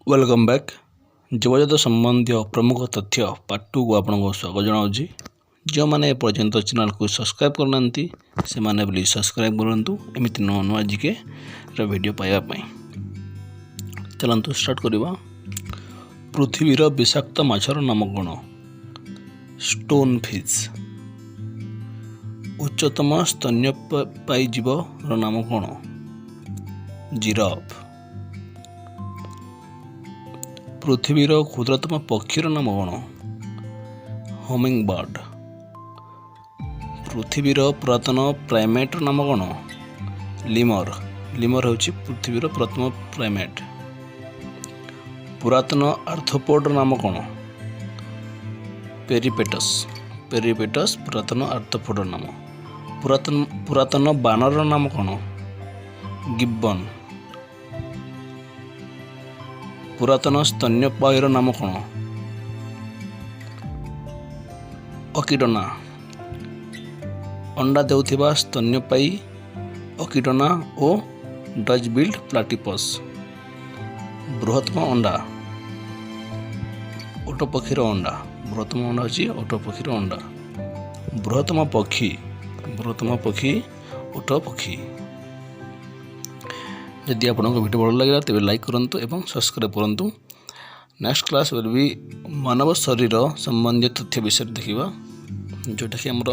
Welcome back. जीवजगत संबंधी प्रमुख तथ्य पार्ट 2 को आपको स्वागत जनाऊँगी। जो मैंने पर्यंत चैनल को सब्सक्राइब करना से मैंने प्लीज सब्सक्राइब करूँ एमती नुआ नुआ जिके वीडियो पाइबापी। चलतु स्टार्ट करवा। पृथ्वीर विषाक्त माछर नाम कौन? Stone fish. उच्चतम स्तन्यपायी जीवर नाम कौन? जिराफ। पृथ्वीर क्षुद्रतम पक्षीर नाम कौन? Humming bird. पृथ्वीर पुरातन प्राइमेट नाम कौन? लिमर। लिमर हूँ पृथ्वीर पुरातन प्राइमेट। पुरातन आर्थ्रोपोड नाम कौन? पेरिपेटस। पेरिपेटस पुरातन आर्थ्रोपोड नाम। पुरातन बानर नाम कौन? गिब्बन। पुरातन स्तन्यपायीर नाम कौन? अकिडना। अंडा देउथिबा स्तन्यपायी अकिडना और डच बिल्ड प्लाटिपस। बृहत्तम अंडा ओट पक्षीर अंडा। बृहत्तम अंडा होची ओट पक्षीर अंडा। बृहत्तम पक्षी ओट पक्षी। यदि आपको वीडियो भल लगे तेज लाइक करूँ और सब्सक्राइब करूँ। नेक्स्ट क्लास विल बी मानव शरीर संबंधी तथ्य विषय देखा जोटा कि आमर